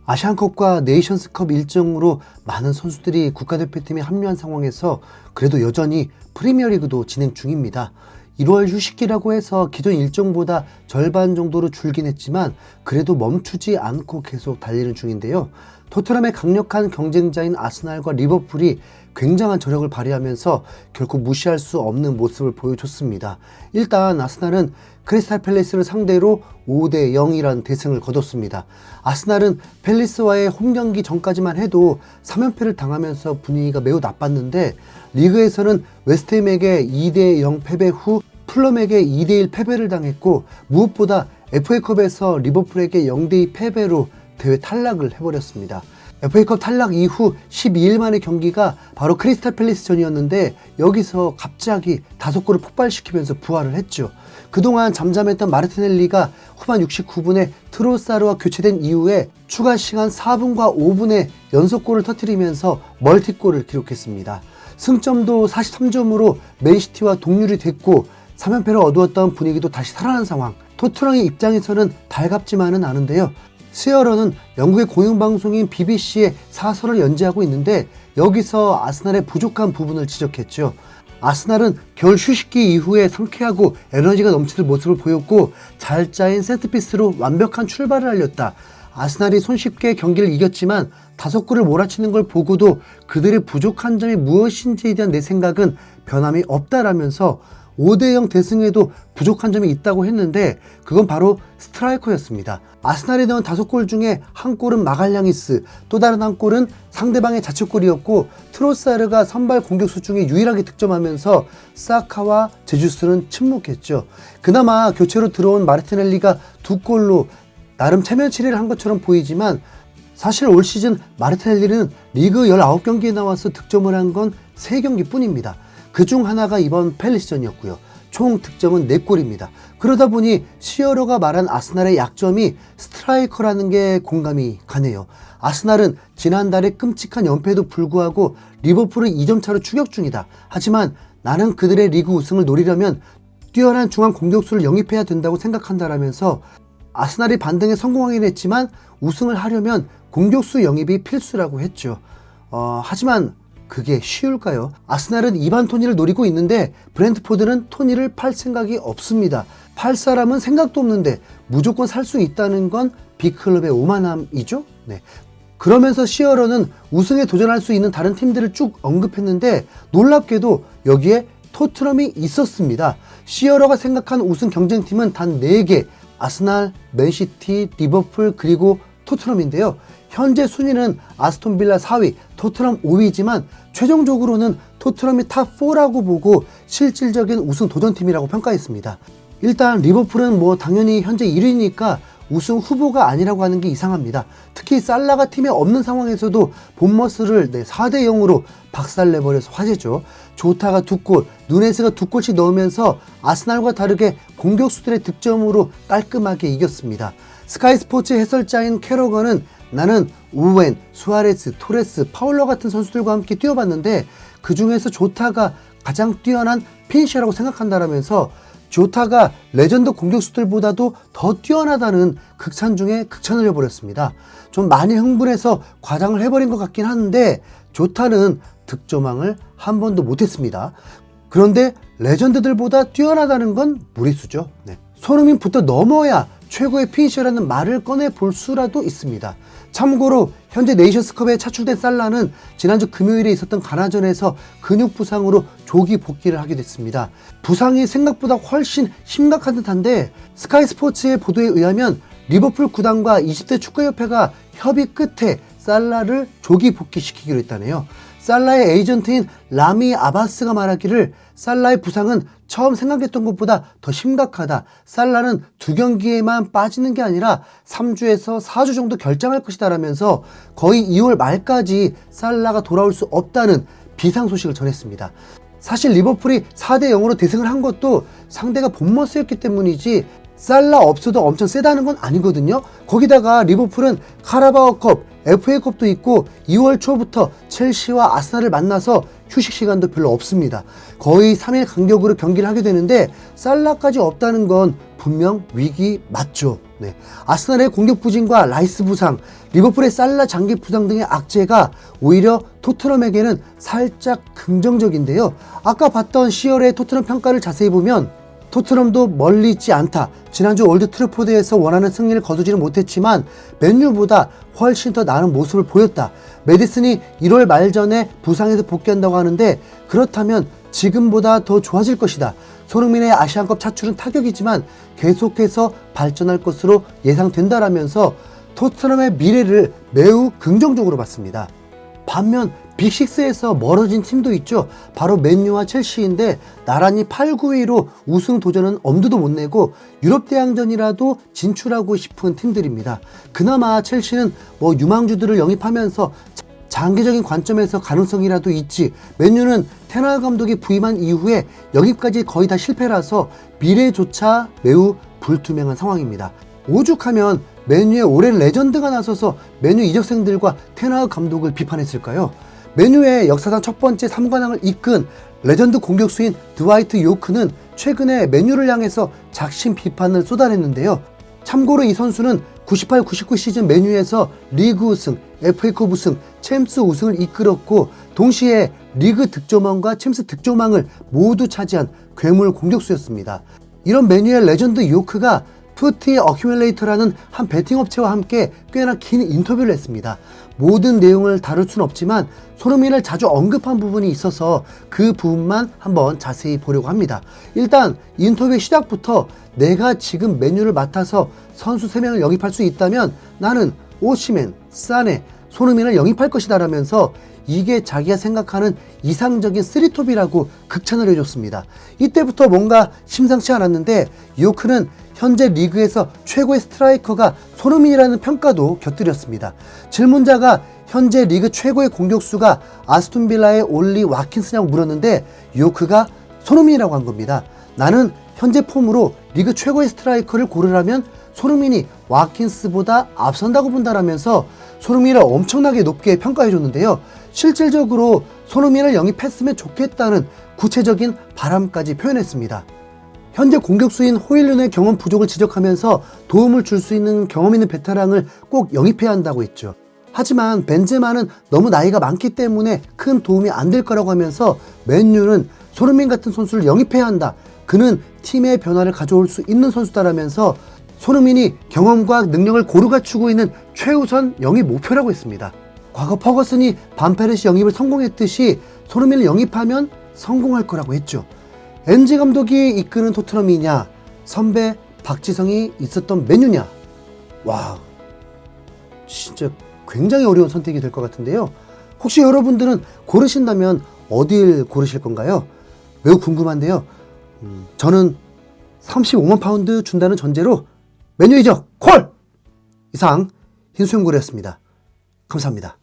아시안컵과 네이션스컵 일정으로 많은 선수들이 국가대표팀에 합류한 상황에서 그래도 여전히 프리미어리그도 진행 중입니다. 1월 휴식기라고 해서 기존 일정보다 절반 정도로 줄긴 했지만 그래도 멈추지 않고 계속 달리는 중인데요. 토트넘의 강력한 경쟁자인 아스날과 리버풀이 굉장한 저력을 발휘하면서 결코 무시할 수 없는 모습을 보여줬습니다. 일단 아스날은 크리스탈 팰리스를 상대로 5대 0이라는 대승을 거뒀습니다. 아스날은 팰리스와의 홈경기 전까지만 해도 3연패를 당하면서 분위기가 매우 나빴는데 리그에서는 웨스트햄에게 2대 0 패배 후 풀럼에게 2대 1 패배를 당했고 무엇보다 FA컵에서 리버풀에게 0대 2 패배로 대회 탈락을 해버렸습니다. FA컵 탈락 이후 12일 만의 경기가 바로 크리스탈 팰리스전이었는데 여기서 갑자기 5골을 폭발시키면서 부활을 했죠. 그동안 잠잠했던 마르티넬리가 후반 69분에 트로사르와 교체된 이후에 추가 시간 4분과 5분에 연속골을 터뜨리면서 멀티골을 기록했습니다. 승점도 43점으로 맨시티와 동률이 됐고 3연패를 얻었던 분위기도 다시 살아난 상황. 토트넘의 입장에서는 달갑지만은 않은데요. 시어러는 영국의 공영방송인 BBC에 사설을 연재하고 있는데 여기서 아스날의 부족한 부분을 지적했죠. 아스날은 겨울 휴식기 이후에 상쾌하고 에너지가 넘치는 모습을 보였고 잘 짜인 세트피스로 완벽한 출발을 알렸다. 아스날이 손쉽게 경기를 이겼지만 5골을 몰아치는 걸 보고도 그들의 부족한 점이 무엇인지에 대한 내 생각은 변함이 없다라면서 5대 0 대승에도 부족한 점이 있다고 했는데 그건 바로 스트라이커였습니다. 아스날이 넣은 5골 중에 한 골은 마갈량이스, 또 다른 한 골은 상대방의 자책골이었고 트로사르가 선발 공격수 중에 유일하게 득점하면서 사카와 제주스는 침묵했죠. 그나마 교체로 들어온 마르티넬리가 2골로 나름 체면치레를 한 것처럼 보이지만 사실 올 시즌 마르티넬리는 리그 19경기에 나와서 득점을 한 건 3경기 뿐입니다. 그중 하나가 이번 팰리스전이었고요. 총 득점은 4골입니다. 그러다 보니 시어러가 말한 아스날의 약점이 스트라이커라는 게 공감이 가네요. 아스날은 지난달에 끔찍한 연패에도 불구하고 리버풀을 2점 차로 추격 중이다. 하지만 나는 그들의 리그 우승을 노리려면 뛰어난 중앙 공격수를 영입해야 된다고 생각한다라면서 아스날이 반등에 성공하긴 했지만 우승을 하려면 공격수 영입이 필수라고 했죠. 하지만 그게 쉬울까요? 아스날은 2반 토니를 노리고 있는데 브렌트포드는 토니를 팔 생각이 없습니다. 팔 사람은 생각도 없는데 무조건 살 수 있다는 건 빅클럽의 오만함이죠? 네. 그러면서 시어러는 우승에 도전할 수 있는 다른 팀들을 쭉 언급했는데 놀랍게도 여기에 토트넘이 있었습니다. 시어러가 생각한 우승 경쟁팀은 단 4개, 아스날, 맨시티, 리버풀 그리고 토트넘인데요. 현재 순위는 아스톤빌라 4위, 토트넘 5위지만 최종적으로는 토트넘이 탑4라고 보고 실질적인 우승 도전팀이라고 평가했습니다. 일단 리버풀은 당연히 현재 1위니까 우승 후보가 아니라고 하는 게 이상합니다. 특히 살라가 팀에 없는 상황에서도 본머스를 4대 0으로 박살내버려서 화제죠. 조타가 2골, 누네스가 2골씩 넣으면서 아스날과 다르게 공격수들의 득점으로 깔끔하게 이겼습니다. 스카이 스포츠 해설자인 캐러건은 나는 오웬, 수아레스, 토레스, 파울러 같은 선수들과 함께 뛰어봤는데 그 중에서 조타가 가장 뛰어난 피니셔라고 생각한다라면서 조타가 레전드 공격수들보다도 더 뛰어나다는 극찬 중에 극찬을 해버렸습니다. 좀 많이 흥분해서 과장을 해버린 것 같긴 한데 조타는 득점왕을 한 번도 못했습니다. 그런데 레전드들보다 뛰어나다는 건 무리수죠. 네. 손흥민부터 넘어야 최고의 피니셔라는 말을 꺼내볼 수라도 있습니다. 참고로 현재 네이션스컵에 차출된 살라는 지난주 금요일에 있었던 가나전에서 근육 부상으로 조기 복귀를 하게 됐습니다. 부상이 생각보다 훨씬 심각한 듯한데 스카이 스포츠의 보도에 의하면 리버풀 구단과 20대 축구협회가 협의 끝에 살라를 조기 복귀시키기로 했다네요. 살라의 에이전트인 라미 아바스가 말하기를 살라의 부상은 처음 생각했던 것보다 더 심각하다. 살라는 2경기에만 빠지는 게 아니라 3주에서 4주 정도 결장할 것이다 라면서 거의 2월 말까지 살라가 돌아올 수 없다는 비상 소식을 전했습니다. 사실 리버풀이 4대 0으로 대승을 한 것도 상대가 본머스였기 때문이지 살라 없어도 엄청 세다는 건 아니거든요. 거기다가 리버풀은 카라바오컵, FA컵도 있고 2월 초부터 첼시와 아스날을 만나서 휴식 시간도 별로 없습니다. 거의 3일 간격으로 경기를 하게 되는데 살라까지 없다는 건 분명 위기 맞죠. 네. 아스날의 공격 부진과 라이스 부상, 리버풀의 살라 장기 부상 등의 악재가 오히려 토트넘에게는 살짝 긍정적인데요. 아까 봤던 시열의 토트넘 평가를 자세히 보면 토트넘도 멀리 있지 않다. 지난주 올드 트래포드에서 원하는 승리를 거두지는 못했지만 맨유보다 훨씬 더 나은 모습을 보였다. 메디슨이 1월 말 전에 부상에서 복귀한다고 하는데 그렇다면 지금보다 더 좋아질 것이다. 손흥민의 아시안컵 차출은 타격이지만 계속해서 발전할 것으로 예상된다라면서 토트넘의 미래를 매우 긍정적으로 봤습니다. 반면 빅6에서 멀어진 팀도 있죠. 바로 맨유와 첼시인데 나란히 8, 9위로 우승 도전은 엄두도 못 내고 유럽 대항전이라도 진출하고 싶은 팀들입니다. 그나마 첼시는 유망주들을 영입하면서 장기적인 관점에서 가능성이라도 있지, 맨유는 테나 감독이 부임한 이후에 영입까지 거의 다 실패라서 미래조차 매우 불투명한 상황입니다. 오죽하면 맨유의 오랜 레전드가 나서서 맨유 이적생들과 테나 감독을 비판했을까요? 맨유의 역사상 첫 번째 3관왕을 이끈 레전드 공격수인 드와이트 요크는 최근에 맨유를 향해서 작심 비판을 쏟아냈는데요. 참고로 이 선수는 98-99 시즌 맨유에서 리그 우승, FA컵 우승, 챔스 우승을 이끌었고 동시에 리그 득점왕과 챔스 득점왕을 모두 차지한 괴물 공격수였습니다. 이런 맨유의 레전드 요크가 푸티 어큐뮬레이터라는 한 베팅 업체와 함께 꽤나 긴 인터뷰를 했습니다. 모든 내용을 다룰 순 없지만 손흥민을 자주 언급한 부분이 있어서 그 부분만 한번 자세히 보려고 합니다. 일단 인터뷰의 시작부터 내가 지금 맨유를 맡아서 선수 3명을 영입할 수 있다면 나는 오시멘, 사네, 손흥민을 영입할 것이다 라면서 이게 자기가 생각하는 이상적인 쓰리톱이라고 극찬을 해줬습니다. 이때부터 뭔가 심상치 않았는데 요크는 현재 리그에서 최고의 스트라이커가 손흥민이라는 평가도 곁들였습니다. 질문자가 현재 리그 최고의 공격수가 아스톤빌라의 올리 와킨스냐고 물었는데 요크가 손흥민이라고 한 겁니다. 나는 현재 폼으로 리그 최고의 스트라이커를 고르라면 손흥민이 와킨스보다 앞선다고 본다라면서 손흥민을 엄청나게 높게 평가해줬는데요. 실질적으로 손흥민을 영입했으면 좋겠다는 구체적인 바람까지 표현했습니다. 현재 공격수인 호일룬의 경험 부족을 지적하면서 도움을 줄 수 있는 경험 있는 베테랑을 꼭 영입해야 한다고 했죠. 하지만 벤제마는 너무 나이가 많기 때문에 큰 도움이 안 될 거라고 하면서 맨유는 손흥민 같은 선수를 영입해야 한다. 그는 팀의 변화를 가져올 수 있는 선수다라면서 손흥민이 경험과 능력을 고루 갖추고 있는 최우선 영입 목표라고 했습니다. 과거 퍼거슨이 반페르시 영입을 성공했듯이 손흥민을 영입하면 성공할 거라고 했죠. 엔지 감독이 이끄는 토트넘이냐, 선배 박지성이 있었던 맨유냐. 와, 진짜 굉장히 어려운 선택이 될 것 같은데요. 혹시 여러분들은 고르신다면 어딜 고르실 건가요? 매우 궁금한데요. 저는 35만 파운드 준다는 전제로 맨유 이적 콜! 이상 흰수염고래였습니다. 감사합니다.